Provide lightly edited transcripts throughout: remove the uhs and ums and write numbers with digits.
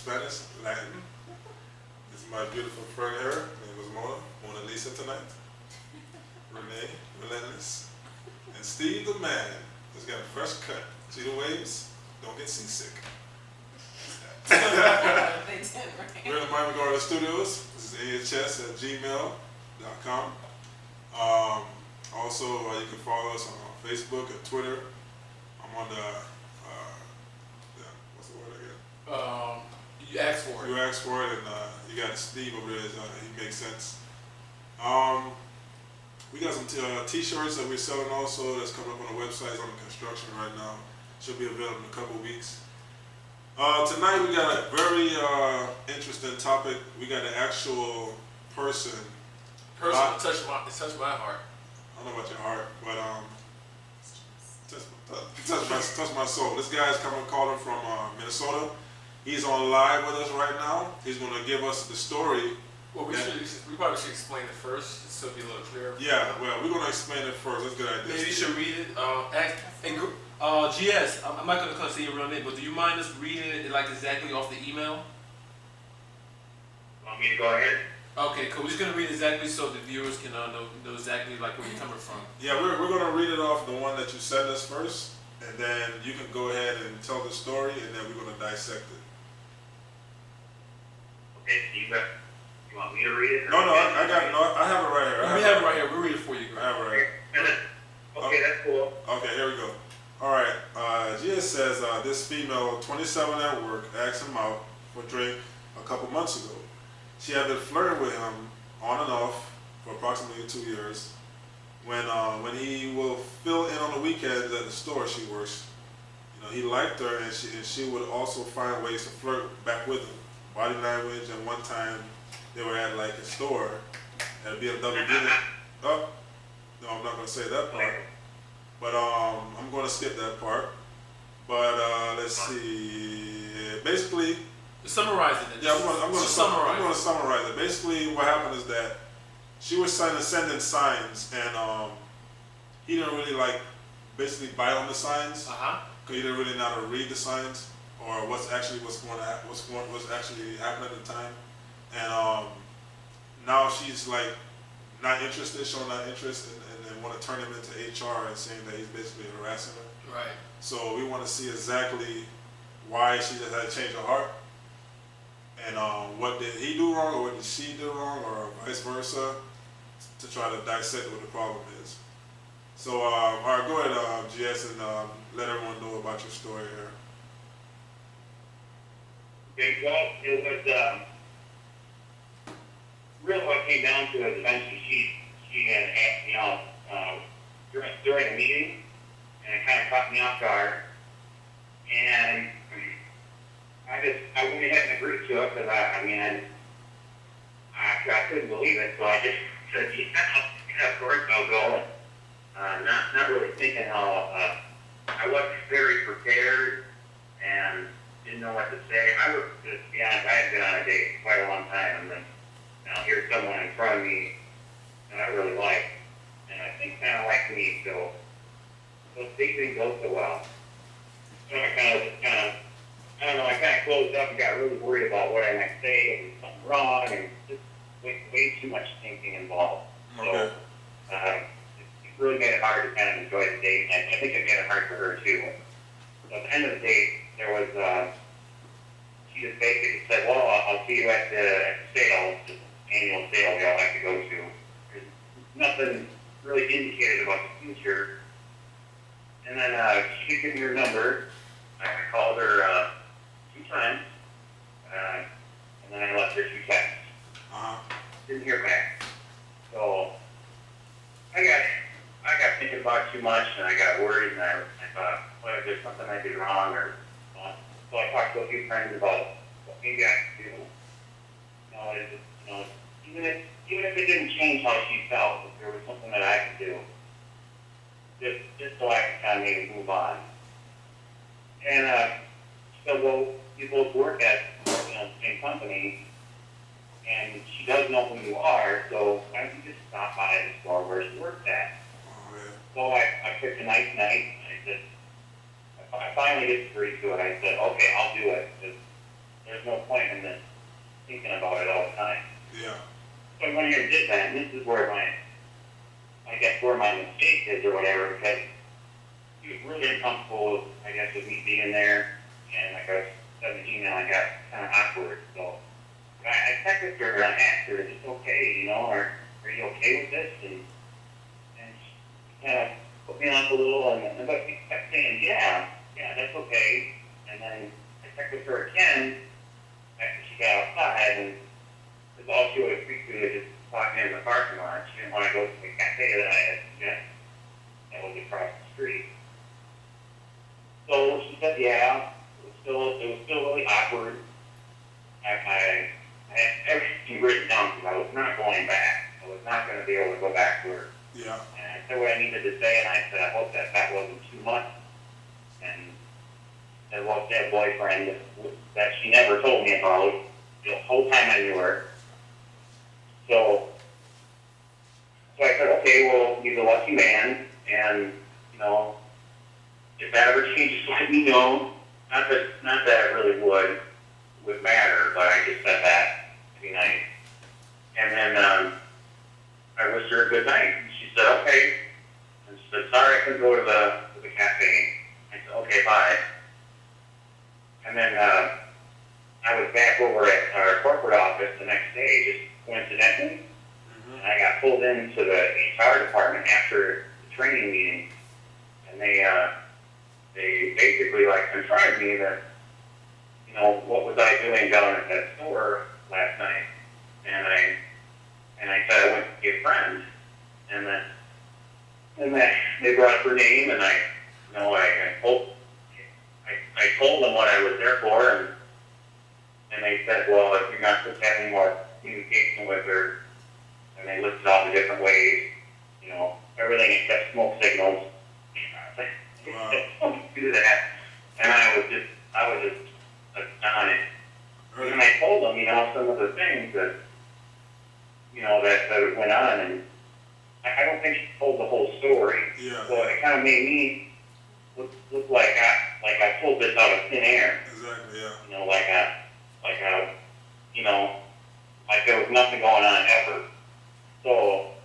Spanish, Latin. This is my beautiful friend here. Her name is Mona Lisa tonight. Renee, Relentless. And Steve the man has got a fresh cut. See the waves? Don't get seasick. They did, right? We're in the Miami Garden Studios. This is InYaChest at gmail.com. Also, you can follow us on Facebook and Twitter. I'm on the, what's the word again? You asked for it. You asked for it, and you got Steve over there. He makes sense. We got some t-shirts that we're selling also that's coming up on the website. It's on the construction right now. Should be available in a couple of weeks. Tonight we got a very interesting topic. We got an actual person. Touched my heart. I don't know about your heart, but touch my soul. This guy's calling from Minnesota. He's on live with us right now. He's going to give us the story. Well, we probably should explain it first, so it'll be a little clearer. Yeah, well, we're going to explain it first. That's a good idea. Maybe you should read it. GS, I'm not going to say your real name, but do you mind us reading it like exactly off the email? Want me to go ahead? Okay, cool. We're just going to read exactly so the viewers can know exactly like where you're coming from. Yeah, we're going to read it off the one that you sent us first, and then you can go ahead and tell the story, and then we're going to dissect it. Okay, Steve, you want me to read it? No, I got it. No, I have it right here. We have it right here. We'll read it for you. I have it right here. Okay, that's cool. Okay, here we go. All right. Gia says this female, 27 at work, asked him out for a drink a couple months ago. She had been flirting with him on and off for approximately 2 years. When he will fill in on the weekends at the store she works, he liked her, and she would also find ways to flirt back with him. Body language, and one time they were at like a store at a BMW dinner. Oh, no, I'm not going to say that part. But I'm going to skip that part. But let's see. Basically, summarize it. Yeah, I'm going to summarize it. Basically, what happened is that she was sending signs, and he didn't really basically bite on the signs because he didn't really know how to read the signs or what's actually happening at the time. And now she's not interested, showing not interest, and want to turn him into HR and saying that he's basically harassing her. Right. So we want to see exactly why she just had to change her heart, and what did he do wrong, or what did she do wrong, or vice versa, to try to dissect what the problem is. So, all right, go ahead, GS, and let everyone know about your story here. Okay, well, it was really what it came down to is eventually she had asked me out during a meeting, and it kind of caught me off guard. And I went ahead and agreed to it because I couldn't believe it, so I just said, yeah, of course I'll go. Not really thinking how I wasn't very prepared and didn't know what to say. I was, to be honest, I had been on a date quite a long time, and then now here's someone in front of me that I really like, and I think kind of like me, so things didn't go so well. So I kind of closed up and got really worried about what I might say, and something wrong, and just way too much thinking involved. Okay. So it really made it hard to kind of enjoy the date, and I think it made it hard for her too. So at the end of the date, there was, she just basically said, well, I'll see you at the sale, the annual sale we all like to go to. There's nothing really indicated about the future. And then she did give me her number. I called her 2 times, and then I left her 2 texts. Didn't hear back. So I got thinking about it too much, and I got worried, and I thought, well, if there's something I did wrong, or so I talked to a few friends about what maybe I could do. Even if it didn't change how she felt, if there was something that I could do, just so I could kind of maybe move on. And so, well, we both work at the same company, and she does know who you are, so why don't you just stop by the store where she works at? So I picked a nice night, and I finally just agreed to it. I said, okay, I'll do it. there's no point in this thinking about it all the time. Yeah. So I went here and did that, and this is where I guess where my mistake is or whatever, because he was really uncomfortable, I guess, with me being there, and like I was 17 and I got kind of awkward, so I texted her and I asked her, is this okay, you know, or are you okay with this? And she kind of put me off a little, but she kept saying, yeah, that's okay. And then I texted her again after she got outside, and because all she would agreed to is just talking in the parking lot. She didn't want to go to the cafe that I had suggested that was across the street. So she said, yeah, it was still really awkward. I had everything written down because I was not going back. I was not going to be able to go back to her. Yeah. And I said what I needed to say, and I said, I hope that wasn't too much. And there was that boyfriend that she never told me about the whole time I knew her. So I said, okay, well, he's a lucky man, and, you know, if that ever changes, let me know. Not that it really would matter, but I just said that to be nice. And then I wished her a good night. And she said, okay. And she said, sorry, I couldn't go to the cafe. I said, okay, bye. And then I was back over at our corporate office the next day, just coincidentally. And I got pulled into the HR department after the training meeting, and they basically like confronted me that, you know, what was I doing down at that store last night? And I said I went to see a friend, and then they brought up her name, and I told them what I was there for, and they said, well, if you're not supposed to have any more communication with her, and they listed all the different ways, you know, everything except smoke signals. Wow. Don't do that. And I was just astonished. And I told them, you know, some of the things that, you know, that went on, and I don't think she told the whole story. Yeah. So it kind of made me look like I pulled this out of thin air. Exactly. Yeah. You know, you know, like there was nothing going on ever. So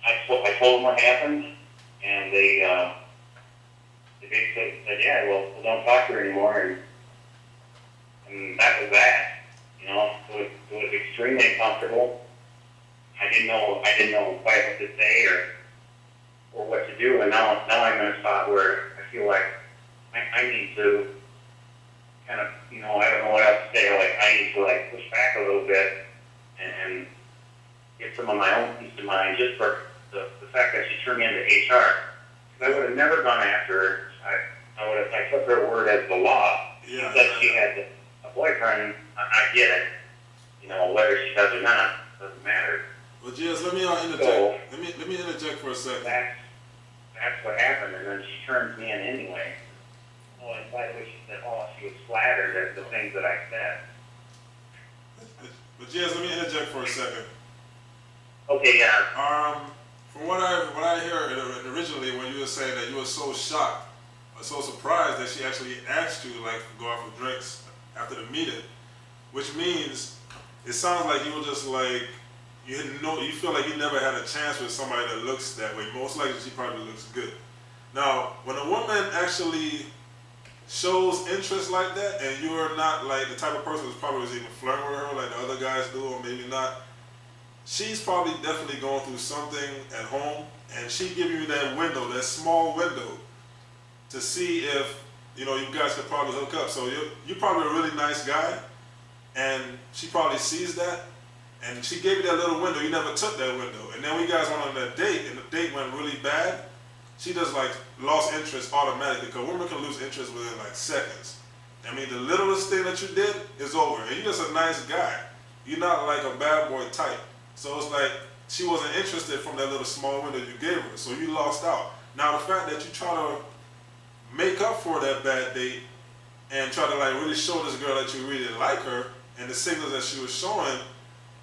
I told them what happened, and they basically said, yeah, well, don't talk to her anymore, and that was that. You know, it was extremely uncomfortable. I didn't know quite what to say or what to do, and now I'm in a spot where I feel like I need to kind of, you know, I don't know what else to say. Like I need to like push back a little bit and get some of my own peace of mind, just for the fact that she turned me into HR. Because I would have never gone after her. I took her word as the law. Yeah. She said she had a boyfriend. I get it. You know, whether she does or not doesn't matter. Well, Jess, let me interject. So, let me interject for a second. That's what happened, and then she turns me in anyway. Oh, and by the way, she said, oh, she was flattered at the things that I said. But Jess, let me interject for a second. Okay, yeah. From what I heard originally, when you were saying that you were so shocked or so surprised that she actually asked you like to go out for drinks after the meeting, which means it sounds like you were just like you feel like you never had a chance with somebody that looks that way. Most likely, she probably looks good. Now, when a woman actually shows interest like that, and you're not like the type of person who's probably was even flirting with her like the other guys do, or maybe not, she's probably definitely going through something at home, and she give you that window, that small window, to see if, you know, you guys could probably hook up. So you're probably a really nice guy, and she probably sees that, and she gave you that little window. You never took that window, and then we guys went on that date, and the date went really bad. She just like lost interest automatically, because women can lose interest within like seconds. I mean, the littlest thing that you did is over, and you're just a nice guy. You're not like a bad boy type. So it's like she wasn't interested from that little small window you gave her, so you lost out. Now the fact that you try to make up for that bad date and try to like really show this girl that you really like her, and the signals that she was showing,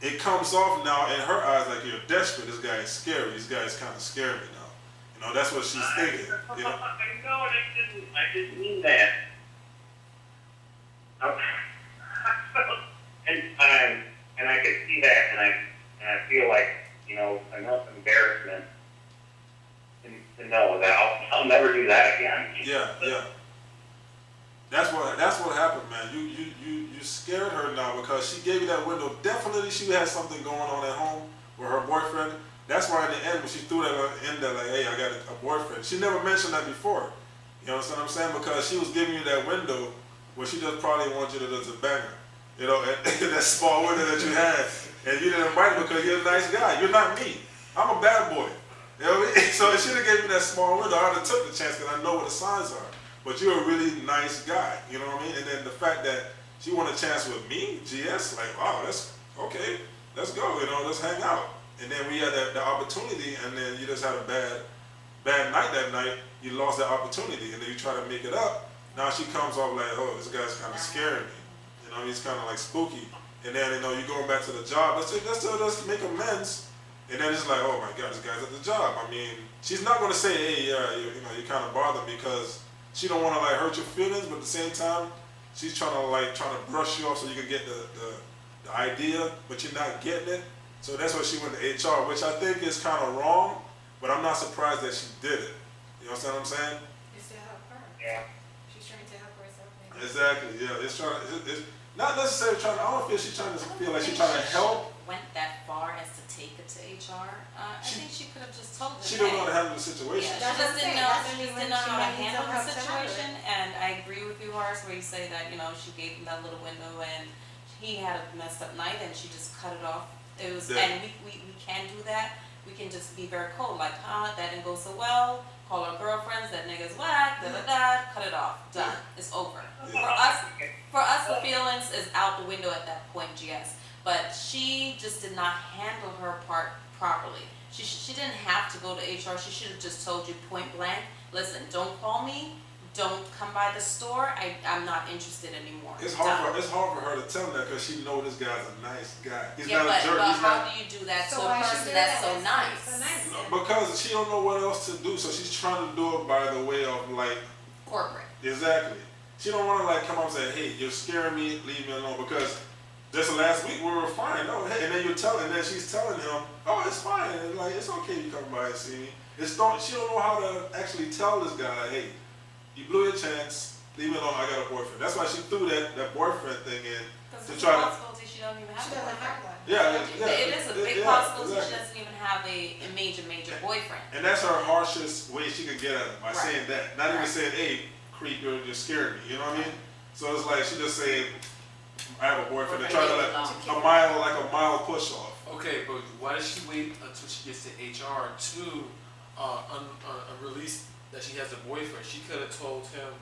it comes off now in her eyes like you're desperate. This guy is scary. This guy is kind of scaring me now. You know, that's what she's thinking. You know? I know, and I didn't mean that. and I could see that, and I feel like, you know, enough embarrassment to know that I'll never do that again. Yeah. That's what happened, man. You scared her now because she gave you that window. Definitely she had something going on at home with her boyfriend. That's why in the end when she threw that in there like, hey, I got a boyfriend. She never mentioned that before. You understand what I'm saying? Because she was giving you that window where she just probably wanted you to just bang her. You know, and that small window that you had. And you didn't invite her because you're a nice guy. You're not me. I'm a bad boy. You know what I mean? So if she gave me that small window, I would have took the chance because I know what the signs are. But you're a really nice guy, you know what I mean? And then the fact that she wanted a chance with me, GS, like, wow, that's okay. Let's go, you know, let's hang out. And then we had the opportunity, and then you just had a bad night that night. You lost that opportunity, and then you try to make it up. Now she comes off like, oh, this guy's kind of scaring me. You know, he's kind of like spooky. And then, you know, you going back to the job. Let's make amends. And then it's like, oh my God, this guy's at the job. I mean, she's not going to say, hey, yeah, you know, you kind of bother me because she don't want to like hurt your feelings, but at the same time, she's trying to brush you off so you can get the idea, but you're not getting it. So that's why she went to HR, which I think is kind of wrong, but I'm not surprised that she did it. You understand what I'm saying? It's to help her. Yeah. She's trying to help herself. Maybe. Exactly. Yeah. It's not necessarily trying. I don't feel she's trying to feel like she's trying to help. Went that far as to take it to HR. I think she could have just told them. She don't know how to handle the situation. Yeah, she just didn't know. She just didn't know how to handle the situation. And I agree with you, Horace, where you say that, you know, she gave him that little window and he had a messed up night and she just cut it off. It was, and we can do that. We can just be very cold, like, that didn't go so well. Call our girlfriends, that nigga's whack, cut it off, done, it's over. Yeah. For us, the feelings is out the window at that point, GS. But she just did not handle her part properly. She didn't have to go to HR. She should have just told you point blank, listen, don't call me, don't come by the store, I'm not interested anymore. It's hard for her to tell him that because she know this guy's a nice guy. He's yeah, not a jerk. But how do you do that to a person that's so nice? No, because she don't know what else to do, so she's trying to do it by the way of like corporate. Exactly. She don't want to like come up and say, hey, you're scaring me, leave me alone. Because just last week we were fine. No, hey, and then she's telling him, oh, it's fine. And like, it's okay you come by and see me. She don't know how to actually tell this guy, like, hey, you blew your chance, leave me alone, I got a boyfriend. That's why she threw that boyfriend thing in to try to. She doesn't even have a boyfriend. Yeah. It is a big possibility she doesn't even have a major boyfriend. And that's her harshest way she could get at him by saying that. Not even saying, hey, creep, you're scaring me. You know what I mean? So it's like she just saying, I have a boyfriend. And try to like a mile push off. Okay, but why does she wait until she gets to HR to release that she has a boyfriend? She could have told him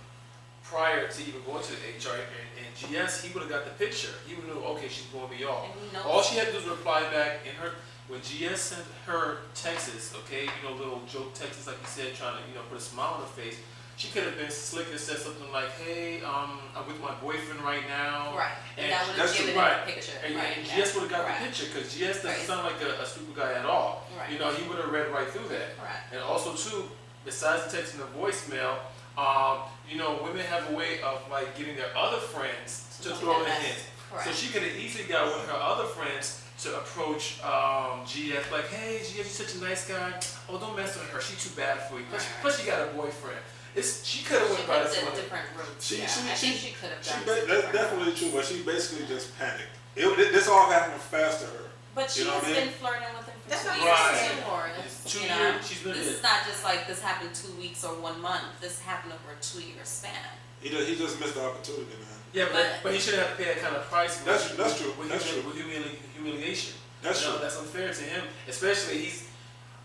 prior to even going to the HR and GS, he would have got the picture. He would have known, okay, she's blowing me off. All she had to do was reply back in her, when GS sent her texts, okay, you know, little joke texts, like you said, trying to, you know, put a smile on her face, she could have been slick and said something like, hey, I'm with my boyfriend right now. Right. And that would have given him a picture. And right. GS would have got the picture, because GS doesn't sound like a stupid guy at all. Right. You know, he would have read right through that. Right. And also, too, besides texting the voicemail, you know, women have a way of like getting their other friends to throw in hints. So she could have easily got one of her other friends to approach GS like, hey, GS, you're such a nice guy. Oh, don't mess with her. She's too bad for you. Plus, she got a boyfriend. She could have went by this one. Different routes. I think she could have done. That's definitely true, but she basically just panicked. This all happened fast to her. But she's been flirting with him for That's 2 years. 2 years. She's been. This is not just like this happened 2 weeks or 1 month. This happened over a 2-year span. He just missed the opportunity, man. Yeah, but he shouldn't have to pay that kind of price. That's true. With humiliation. That's true. That's unfair to him, especially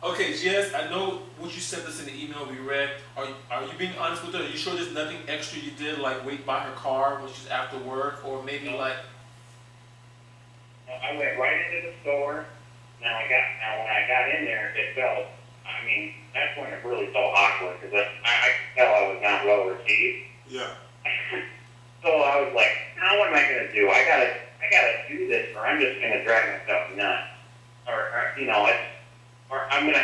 okay, Jess, I know what you sent us in the email we read. Are you being honest with her? Are you sure there's nothing extra you did, like wait by her car when she's after work, or maybe like? I went right into the store. When I got in there, it felt. I mean, that's when it really felt awkward because I could tell I was not well received. Yeah. So I was like, now what am I gonna do? I gotta do this, or I'm just gonna drag myself nuts, or you know, or I'm gonna